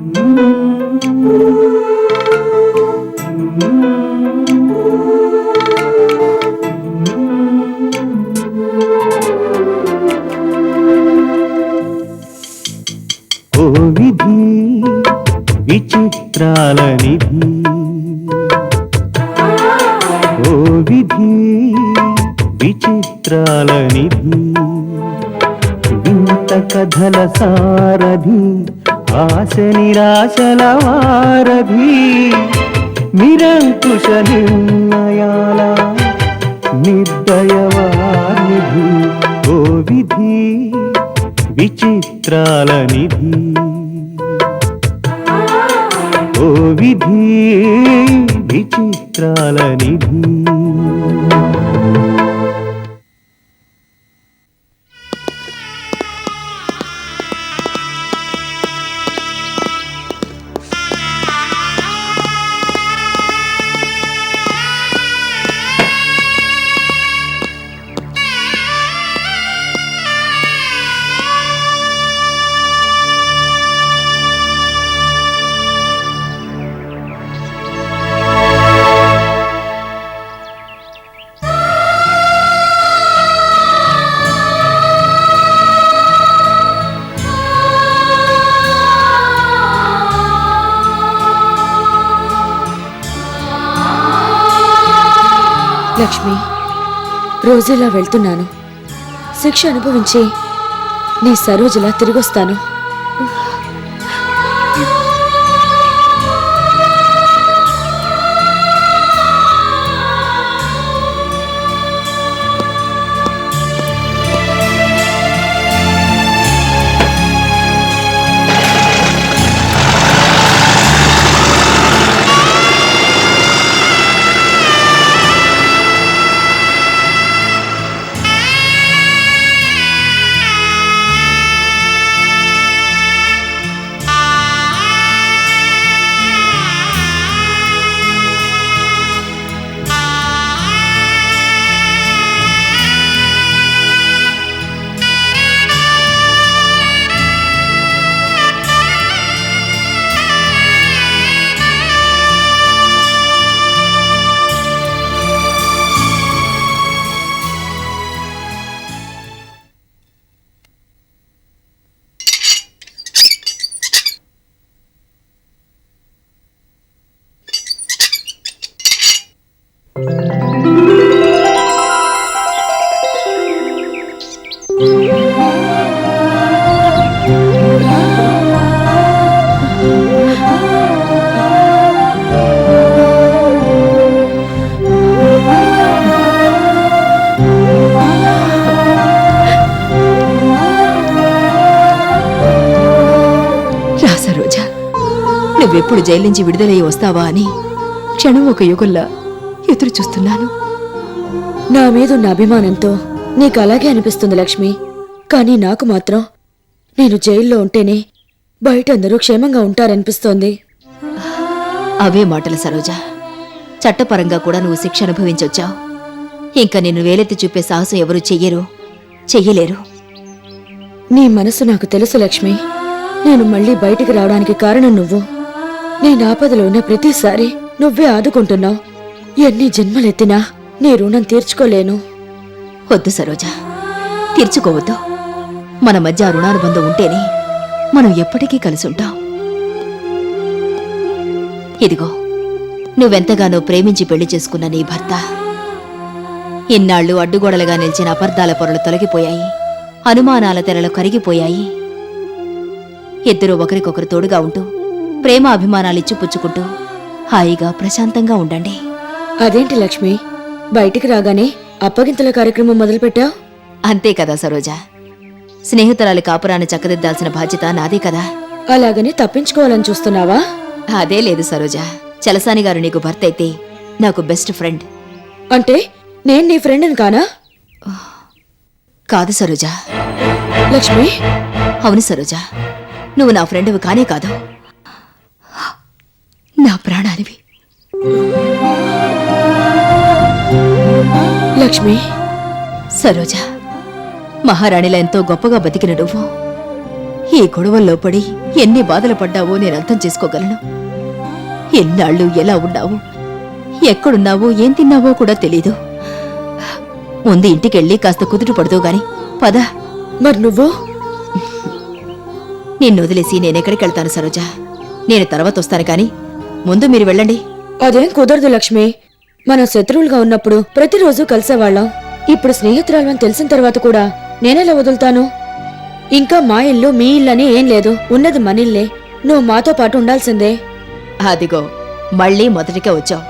ఓ విధి విచిత్రాల నిధి, ఓ విధి విచిత్రాల నిధి, వింత కథల సారథి, ఆశ నిరాశల వారధి, నిరంకుశ నిర్ణయాల నిర్దయవానిధి, ఓ విధి విచిత్రాల నిధి, ఓ విధి విచిత్రాల నిధి. లక్ష్మి, రోజులా వెళ్తున్నాను. శిక్ష అనుభవించి నీ సరోజలా తిరిగొస్తాను. నువ్వెప్పుడు జైలు నుంచి విడుదలయ్యి వస్తావా అని క్షణం ఒక యుగంలా ఎదురు చూస్తున్నాను. నా మీదున్న అభిమానంతో నీకు అలాగే అనిపిస్తుంది లక్ష్మి. కానీ నాకు మాత్రం నేను జైల్లో ఉంటేనే బయట అందరూ క్షేమంగా ఉంటారనిపిస్తోంది. అవే మాటలు సరోజ. చట్టపరంగా కూడా నువ్వు శిక్ష అనుభవించొచ్చావు. ఇంకా నిన్ను వేలెత్తి చూపే సాహసం ఎవరూ చెయ్యలేరు. నీ మనసు నాకు తెలుసు లక్ష్మి. నేను మళ్ళీ బయటికి రావడానికి కారణం నువ్వు. నేను ఆపదలో ఉన్న ప్రతిసారి నువ్వే ఆదుకుంటున్నావు. ఎన్ని జన్మలెత్తినా నీ రుణం తీర్చుకోలేను. వద్దు సరోజ, తీర్చుకోవద్దు. మన మధ్య రుణానుబంధం ఉంటేనే మనం ఎప్పటికీ కలిసి ఉంటాం. ఇదిగో, నువ్వెంతగానో ప్రేమించి పెళ్లి చేసుకున్న నీ భర్త ఇన్నాళ్లు అడ్డుగోడలుగా నిలిచిన అపార్థాల పొరలు తొలగిపోయాయి, అనుమానాల తెరలు కరిగిపోయాయి. ఇద్దరూ ఒకరికొకరు తోడుగా ఉంటూ ప్రేమ అభిమానాలు ఇచ్చిపుచ్చుకుంటూ హాయిగా ప్రశాంతంగా ఉండండి. అదేంటి లక్ష్మి, బయటికి రాగానే అప్పగింతల కార్యక్రమం మొదలుపెట్టావు? అంతే కదా సరోజ. స్నేహితురాలి కాపురాన్ని చక్కదిద్దాల్సిన బాధ్యత నాదే కదా. అలాగని తప్పించుకోవాలని చూస్తున్నావా? అదే లేదు సరోజ. చలసాని గారు నీకు భర్త అయితే నాకు బెస్ట్ ఫ్రెండ్. అంటే నేను నీ ఫ్రెండ్ని కానా? కాదు సరోజ. లక్ష్మి, అవును సరోజ, నువ్వు నా ఫ్రెండ్వి కానే కాదు, నా ప్రాణానివి. లక్ష్మి, సరోజ, మహారాణిలా ఎంతో గొప్పగా బతికిన నువ్వు ఈ గొడవల్లో పడి ఎన్ని బాధలు పడ్డావో నేను అర్థం చేసుకోగలను. ఎన్నాళ్ళు ఎలా ఉన్నావు, ఎక్కడున్నావో ఏం తిన్నావో కూడా తెలీదు. ముందు ఇంటికెళ్ళి కాస్త కుదుట పడుతూ గాని పద. మరి నువ్వు? నిన్ను వదిలేసి నేనెక్కడికెళ్తాను సరోజ? నేను తర్వాత వస్తాను కాని ముందు మీరు వెళ్ళండి. అదేం కుదరదు లక్ష్మి. మనం శత్రువులుగా ఉన్నప్పుడు ప్రతిరోజు కలిసేవాళ్ళం. ఇప్పుడు స్నేహితురాలని తెలిసిన తర్వాత కూడా నేనెలా వదులుతాను? ఇంకా మా ఇల్లు మీ ఇల్లని ఏం లేదు, ఉన్నది మనిల్లే. నువ్వు మాతో పాటు ఉండాల్సిందే. అదిగో మళ్ళీ మొదటికే వచ్చావు.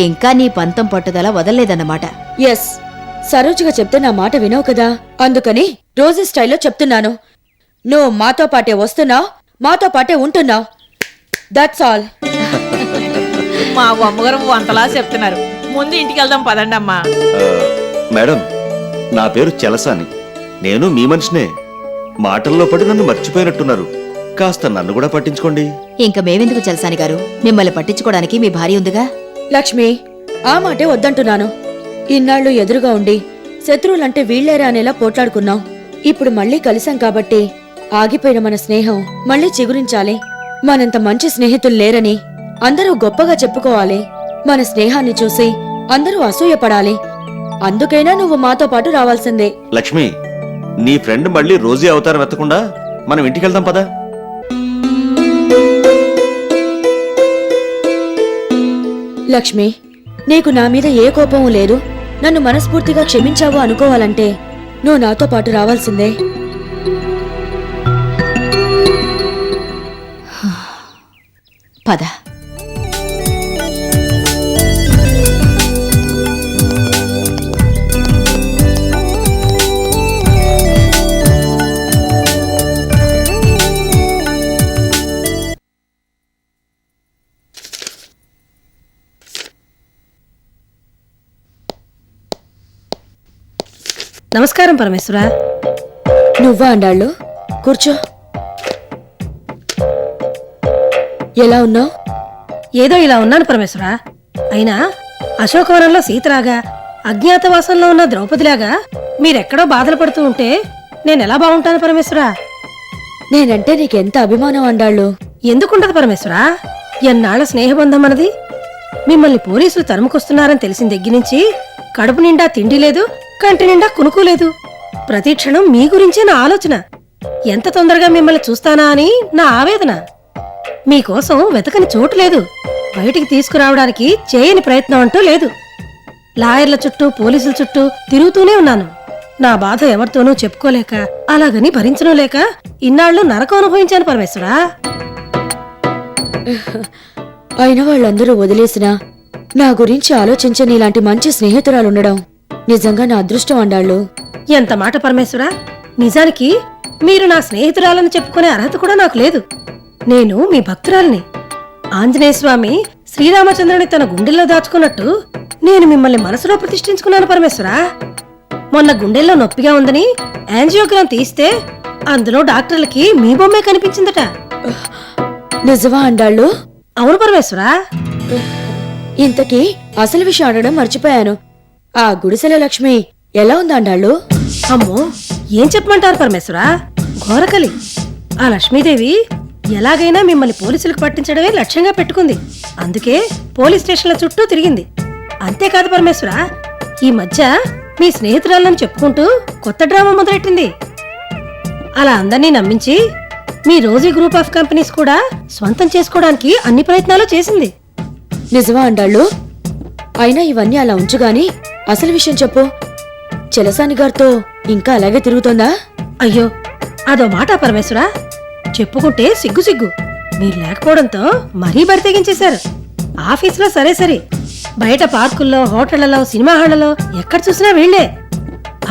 ఇంకా నీ పంతం పట్టుదల వదల్లేదన్నమాట. ఎస్, సరోజుగా చెప్తే నా మాట వినవు కదా, అందుకని రోజు స్టైల్లో చెప్తున్నాను. నువ్వు మాతో పాటే వస్తున్నావు, మాతో పాటే ఉంటున్నావు. That's all. మా అమ్మగారు వంతలా చెప్తున్నారు. ముందు ఇంటికి వెళ్దాం పదండి అమ్మా. మేడం, నా పేరు చలసాని. నేను మీ మనిషినే. మాటల్లో పడి నన్ను మర్చిపోయినట్టున్నారు. కాస్త నన్ను కూడా పట్టించుకోండి. ఇంక మేమెందుకు చలసాని గారు, మిమ్మల్ని పట్టించుకోవడానికి మీ భార్య ఉందిగా. లక్ష్మి, ఆ మాటే వద్దంటున్నాను. ఇన్నాళ్ళు ఎదురుగా ఉండి శత్రువులంటే వీళ్లేరా అనేలా పోట్లాడుకున్నాం. ఇప్పుడు మళ్ళీ కలిసాం కాబట్టి ఆగిపోయిన మన స్నేహం మళ్ళీ చిగురించాలి. మనంత మంచి స్నేహితులు లేరని అందరూ గొప్పగా చెప్పుకోవాలి. మన స్నేహాన్ని చూసి అందరూ అసూయపడాలి. అందుకైనా నువ్వు మాతో పాటు రావాల్సిందే. లక్ష్మి, నీ ఫ్రెండ్ మళ్ళీ రోజీ అవతారం ఎత్తకుండా మనం ఇంటికెళ్దాం పదా. లక్ష్మి, నీకు నా మీద ఏ కోపమూ లేదు. నన్ను మనస్ఫూర్తిగా క్షమించావు అనుకోవాలంటే నువ్వు నాతో పాటు రావాల్సిందే. పద. నమస్కారం పరమేశ్వర. నువ్వా అండాళ్ళు? కూర్చో. ఎలా ఉన్నావు? ఏదో ఇలా ఉన్నాను పరమేశ్వర. అయినా అశోకవనంలో సీతలాగా, అజ్ఞాతవాసంలో ఉన్న ద్రౌపదిలాగా మీరెక్కడో బాధలు పడుతూ ఉంటే నేనెలా బాగుంటాను పరమేశ్వర? నేనంటే నీకెంత అభిమానం అండాళ్ళు. ఎందుకుండదు పరమేశ్వర? ఎన్నాళ్ల స్నేహబంధం మనది. మిమ్మల్ని పోలీసులు తరుముకొస్తున్నారని తెలిసిన దగ్గర నుంచి కడుపు నిండా తిండి లేదు, కంటి నిండా కునుకు లేదు. ప్రతి క్షణం మీ గురించే నా ఆలోచన. ఎంత తొందరగా మిమ్మల్ని చూస్తానా అని నా ఆవేదన. మీకోసం వెతకని చోటు లేదు, బయటికి తీసుకురావడానికి చేయని ప్రయత్నం అంటూ లేదు. లాయర్ల చుట్టూ, పోలీసుల చుట్టూ తిరుగుతూనే ఉన్నాను. నా బాధ ఎవరితోనూ చెప్పుకోలేక, అలాగని భరించడం లేక ఇన్నాళ్లు నరకం అనుభవించాను పరమేశ్వరా. అయిన వాళ్ళందరూ వదిలేసినా నా గురించి ఆలోచించని ఇలాంటి మంచి స్నేహితురాలుండడం నిజంగా నా అదృష్టం అండాళ్ళు. ఎంత మాట పరమేశ్వరా! నిజానికి మీరు నా స్నేహితురాలని చెప్పుకునే అర్హత కూడా నాకు లేదు. నేను మీ భక్తురాలిని. ఆంజనేయ స్వామి శ్రీరామచంద్రుని తన గుండెల్లో దాచుకున్నట్టు నేను మిమ్మల్ని మనసులో ప్రతిష్ఠించుకున్నాను పరమేశ్వరా. మొన్న గుండెల్లో నొప్పిగా ఉందని యాంజియోగ్రామ్ తీస్తే అందులో డాక్టర్లకి మీ బొమ్మే కనిపించిందట. నిజమా అండాళ్ళు? అవును పరమేశ్వరా. ఇంతకీ అసలు విషయం అడగడం మర్చిపోయాను. ఆ గుడిసెల లక్ష్మి ఎలా ఉందా అండాళ్ళు? అమ్మో, ఏం చెప్పమంటారు పరమేశ్వరా? ఘోరకలి. ఆ లక్ష్మీదేవి ఎలాగైనా మిమ్మల్ని పోలీసులకు పట్టించడమే లక్ష్యంగా పెట్టుకుంది. అందుకే పోలీస్ స్టేషన్ల చుట్టూ తిరిగింది. అంతేకాదు పరమేశ్వర, ఈ మధ్య మీ స్నేహితురాలను చెప్పుకుంటూ కొత్త డ్రామా మొదలెట్టింది. అలా అందర్నీ నమ్మించి మీ రోజీ గ్రూప్ ఆఫ్ కంపెనీస్ కూడా స్వంతం చేసుకోవడానికి అన్ని ప్రయత్నాలు చేసింది. నిజమా అండాళ్ళు? అయినా ఇవన్నీ అలా ఉంచుగాని అసలు విషయం చెప్పు. చలసాని గారితో ఇంకా అలాగే తిరుగుతోందా? అయ్యో, అదో మాట పరమేశ్వర, చెప్పుకుంటే సిగ్గు సిగ్గు. మీరు లేకపోవడంతో మరీ బరి తెగించేశారు. ఆఫీసులో సరే సరే, బయట పార్కుల్లో, హోటళ్లలో, సినిమా హాళ్లలో ఎక్కడ చూసినా వీళ్లే.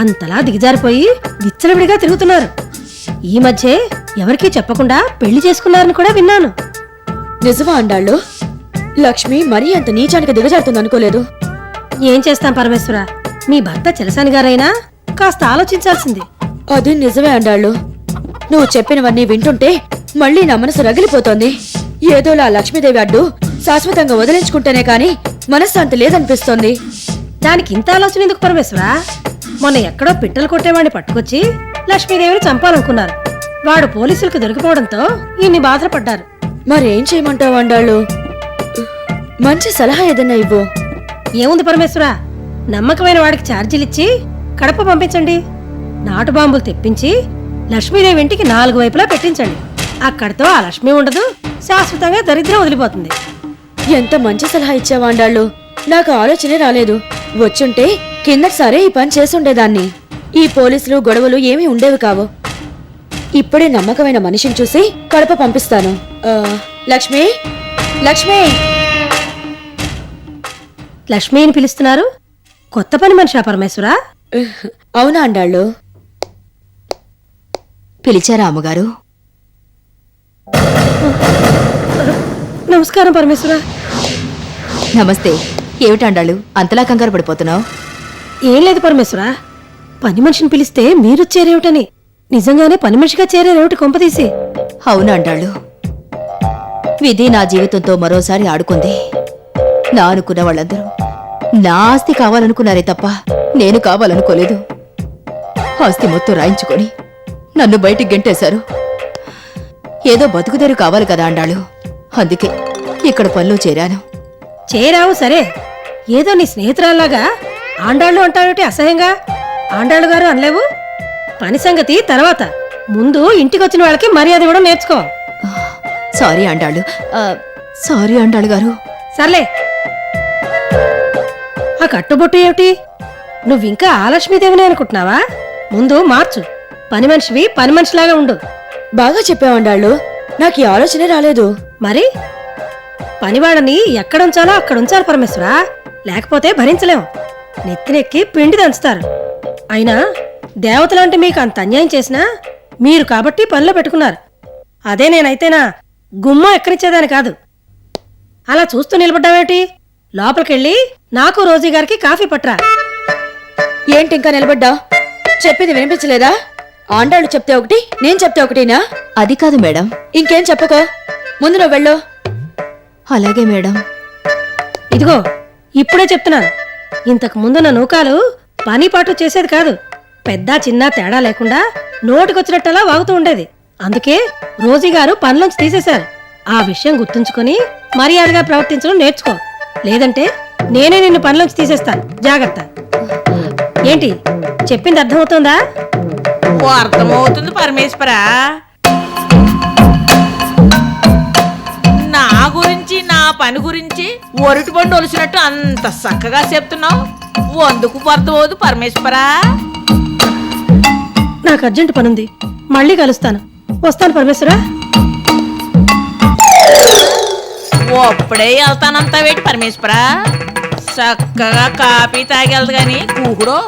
అంతలా దిగజారిపోయి విచ్చలవిడిగా తిరుగుతున్నారు. ఈ మధ్య ఎవరికీ చెప్పకుండా పెళ్లి చేసుకున్నారని కూడా విన్నాను. నిజమా అండాళ్ళు? లక్ష్మి మరీ అంత నీచానికి దిగజారుతుంది అనుకోలేదు. ఏం చేస్తాం పరమేశ్వర, మీ భర్త చలసాని గారైనా కాస్త ఆలోచించాల్సింది. అది నిజమే అండాళ్ళు. నువ్వు చెప్పినవన్నీ వింటుంటే మళ్ళీ నా మనసు రగిలిపోతోంది. ఏదోలా లక్ష్మీదేవి అడ్డు శాశ్వతంగా వదిలించుకుంటేనే కాని మనశ్శాంతి లేదనిపిస్తోంది. దానికి ఇంత ఆలోచన ఎందుకు పరమేశ్వర? మొన్న ఎక్కడో పిట్టలు కొట్టేవాడిని పట్టుకొచ్చి లక్ష్మీదేవిని చంపాలనుకున్నారు. వాడు పోలీసులకు దొరికిపోవడంతో ఇన్ని బాధలు పడ్డారు. మరేం చేయమంటావు అండాళ్ళు? మంచి సలహా ఏదన్నా ఇవ్వు. ఏముంది పరమేశ్వరా, నమ్మకమైన వాడికి ఛార్జీలిచ్చి కడప పంపించండి. నాటు బాంబులు తెప్పించి లక్ష్మీదేవి ఇంటికి 4 వైపులా పెట్టించండి. అక్కడితో ఆ లక్ష్మి ఉండదు, శాశ్వతంగా దరిద్రం వదిలిపోతుంది. ఎంత మంచి సలహా ఇచ్చావా అండాళ్ళు. నాకు ఆలోచనే రాలేదు. వచ్చుంటే కిందటిసారే ఈ పని చేసుండేదాన్ని. ఈ పోలీసులు గొడవలు ఏమీ ఉండేవి కావు. ఇప్పుడే నమ్మకమైన మనిషిని చూసి కడప పంపిస్తాను. లక్ష్మి, లక్ష్మి. లక్ష్మి అని పిలుస్తున్నారు. కొత్త పని మనిషా పరమేశ్వరా? అవునా అండాళ్ళు? పిలిచారా అమ్మగారు? నమస్కారం పరమేశ్వరా. నమస్తే. ఏమిటండాళ్ళు అంతలా కంగారు పడిపోతున్నావు? ఏం లేదు పరమేశ్వరా, పని మనిషిని పిలిస్తే మీరొచ్చారేమిటని. నిజంగానే పని మనిషిగా చేరారేమిటి కొంపదీసి? అవునా అండాళ్ళు, విధి నా జీవితంతో మరోసారి ఆడుకుంది. నా అనుకున్న వాళ్ళందరూ నా ఆస్తి కావాలనుకున్నారే తప్ప నేను కావాలనుకోలేదు. ఆస్తి మొత్తం రాయించుకొని నన్ను బయటికి గెంటేశారు. ఏదో బతుకుదేరు కావాలి కదా అండాళ్ళు, అందుకే ఇక్కడ పనిలో చేరాను. చేరావు సరే, ఏదో నీ స్నేహితురాల్లాగా ఆండాళ్ళు అంటావేటి అసహ్యంగా? ఆండాళ్ళు గారు అనలేవు. పని సంగతి తర్వాత, ముందు ఇంటికొచ్చిన వాళ్ళకి మర్యాద ఇవ్వడం నేర్చుకో. సారీ అండాళ్ళు, సారీ అండాళ్ళు గారు. సర్లే, ఆ కట్టుబొట్టు ఏమిటి? నువ్వింకా ఆ లక్ష్మీదేవిని అనుకుంటున్నావా? ముందు మార్చు. పని మనిషివి పని మనిషిలాగా ఉండు. బాగా చెప్పావండాళ్ళు. నాకు ఈ ఆలోచనే రాలేదు. మరి పనివాడని ఎక్కడుంచాలో అక్కడుంచాలి పరమేశ్వరా, లేకపోతే భరించలేం. నెత్తినెక్కి పిండి దంచుతారు. అయినా దేవతలాంటి మీకు అంత అన్యాయం చేసినా మీరు కాబట్టి పనిలో పెట్టుకున్నారు. అదే నేనైతేనా గుమ్మం ఎక్కనిచ్చేదాని కాదు. అలా చూస్తూ నిలబడ్డావేమిటి? లోపలికెళ్ళి నాకు రోజీ గారికి కాఫీ పట్రా. ఏంటి ఇంకా నిలబడ్డా? చెప్పింది వినిపించలేదా? ఆండాళ్ళు చెప్తే ఒకటి, నేను చెప్తే ఒకటినా? అది కాదు మేడం. ఇంకేం చెప్పకో, ముందు నువ్వు వెళ్ళు. అలాగే మేడం. ఇదిగో ఇప్పుడే చెప్తున్నాను, ఇంతకు ముందు నా నూకాలు పని పాటు చేసేది కాదు. పెద్ద చిన్న తేడా లేకుండా నోటికొచ్చినట్టలా వాగుతూ ఉండేది. అందుకే రోజీ గారు పనిలోంచి తీసేశారు. ఆ విషయం గుర్తుంచుకొని మర్యాదగా ప్రవర్తించడం నేర్చుకో, లేదంటే నేనే నిన్ను పనిలోంచి తీసేస్తాను. జాగ్రత్త. ఏంటి చెప్పింది అర్థమవుతోందా? ఓ అర్థమవుతుంది పరమేశ్వరా. నా గురించి నా పని గురించి ఒరుటి బండి ఒలిసినట్టు అంత చక్కగా చెప్తున్నావు. వందుకు అర్థమవుదు పరమేశ్వరా. నాకు అర్జెంట్ పనుంది, మళ్ళీ కలుస్తాను. వస్తాను పరమేశ్వరా. అప్పుడే వెళ్తానంత వేటి పరమేశ్వరా. చక్కగా కాఫీ తాగెళ్దు గాని కూకుడు.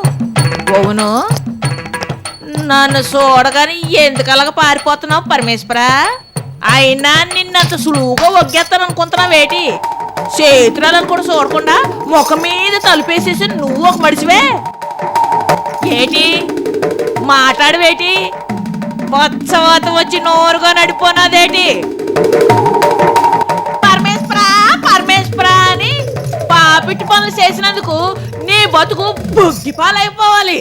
అవును, నన్ను చూడగాని ఎందుకలాగా పారిపోతున్నావు పరమేశ్వరా? అయినా నిన్నంత సులువుగా ఒగ్గేస్తాను అనుకుంటున్నావేటి? చేతురాలను కూడా చూడకుండా ముఖం మీద తలుపేసేసి నువ్వు ఒక మడిచివే ఏటి మాట్లాడవేటి? పచ్చవాత వచ్చి నోరుగా నడిపోనాదేటి? పరమేశ్వరా పరమేశ్వరా అని పాపిట్టి పనులు చేసినందుకు నీ బతుకు బుగ్గి పాలైపోవాలి.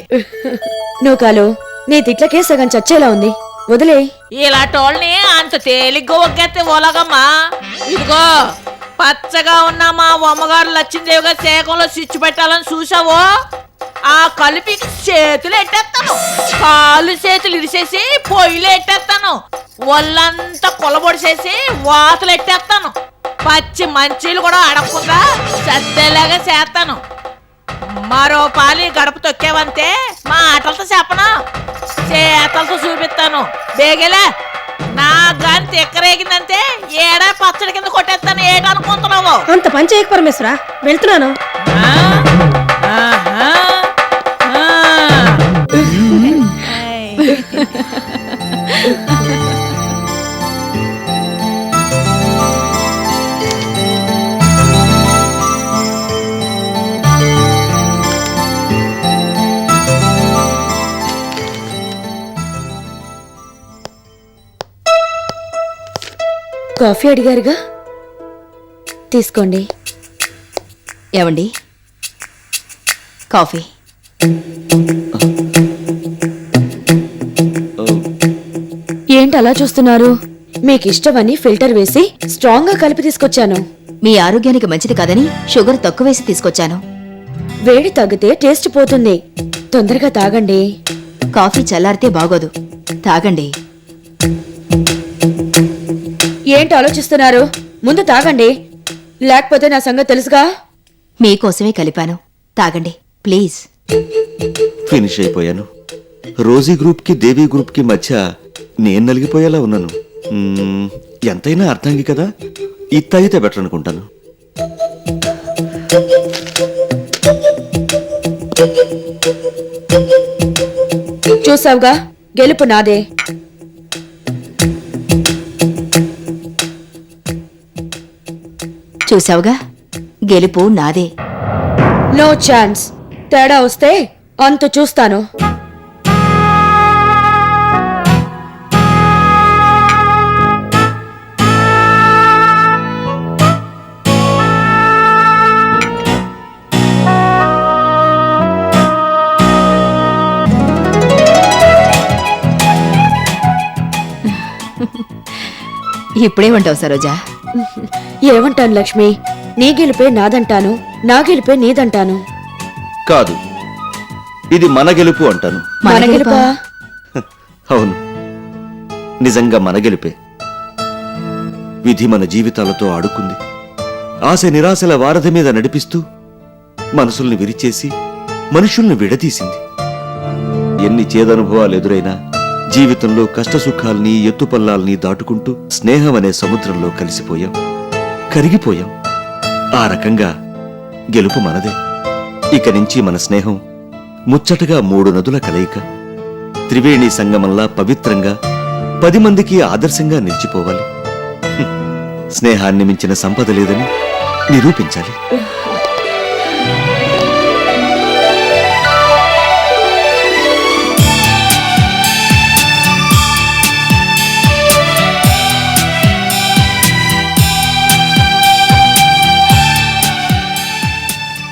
నూకాలు, నీ తిట్లకే సగం చచ్చేలా ఉంది, వదిలే. ఇలాంటోళ్ళని అంత తేలిగ్గా ఒగ్గేస్తే ఓలాగమ్మా. ఇదిగో పచ్చగా ఉన్న మా అమ్మగారు లక్ష్మీదేవి గారి శేఖంలో స్విచ్ పెట్టాలని చూసావో, ఆ కలిపి చేతులు ఎట్టేస్తాను, కాళ్ళు చేతులు ఇరిసేసి పొయ్యిలు ఎట్టేస్తాను, ఒళ్ళంతా కొలబొడిసేసి వాతలు ఎట్టేస్తాను, పచ్చి మంచీలు కూడా అడగకుండా సత్తేలాగా చేస్తాను. మరో పాలి గడప తొక్కేవంతే మా ఆటలతో చెప్పను, చేతలతో చూపిస్తాను. బేగలే, నా గాని తిక్కరేగిందంటే ఏడా పచ్చడి కింద కొట్టేస్తాను. ఏటనుకుంటున్నావు? అంత పని చేయక పరమేశ్వరా, వెళ్తున్నాను. కాఫీ అడిగారుగా, తీసుకోండి. ఏమండి, కాఫీ. ఏంటి ఏంటి అలా చూస్తున్నారు? మీకు ఇష్టమని ఫిల్టర్ వేసి స్ట్రాంగ్ గా కలిపి తీసుకొచ్చాను. మీ ఆరోగ్యానికి మంచిది కాదని షుగర్ తక్కువ వేసి తీసుకొచ్చాను. వేడి తగ్గితే టేస్ట్ పోతుంది. తొందరగా తాగండి. కాఫీ చల్లారితే బాగోదు. తాగండి. ఏంటి ఆలోచిస్తున్నారు? ముందు తాగండి, లేకపోతే నా సంగతి తెలుసుగా. మీకోసమే కలిపాను. తాగండి ప్లీజ్. ఫినిష్ అయిపోయాను. రోజీ గ్రూప్కి దేవి గ్రూప్కి మధ్య నేను నలిగిపోయేలా ఉన్నాను. ఎంతైనా అర్థంగి కదా, ఇది తాగితే బెటర్ అనుకుంటాను. చూసావుగా, గెలుపు నాదే. చూసావుగా, గెలుపు నాదే. No chance. తేడా వస్తే అంత చూస్తాను. ఇప్పుడేమంటావు సరోజా? ఏమంటాను లక్ష్మి? నీ గెలిపే నాదంటాను, నా గెలిపే నీదంటాను. కాదు, ఇది మన గెలుపు అంటాను. మన గెలుపా? అవును, నిజంగా మన గెలుపే. విధి మన జీవితాలతో ఆడుకుంది. ఆశ నిరాశల వారధి మీద నడిపిస్తూ మనసుల్ని విరిచేసి మనుషుల్ని విడదీసింది. ఎన్ని చేదనుభవాలు ఎదురైనా జీవితంలో కష్టసుఖాల్ని ఎత్తుపల్లాల్ని దాటుకుంటూ స్నేహం అనే సముద్రంలో కలిసిపోయాం, కరిగిపోయాం. ఆ రకంగా గెలుపు మనదే. ఇక నుంచి మన స్నేహం ముచ్చటగా 3 నదుల కలయిక, త్రివేణి సంగమంలా పవిత్రంగా 10 మందికి ఆదర్శంగా నిలిచిపోవాలి. స్నేహాన్ని మించిన సంపద లేదని నిరూపించాలి.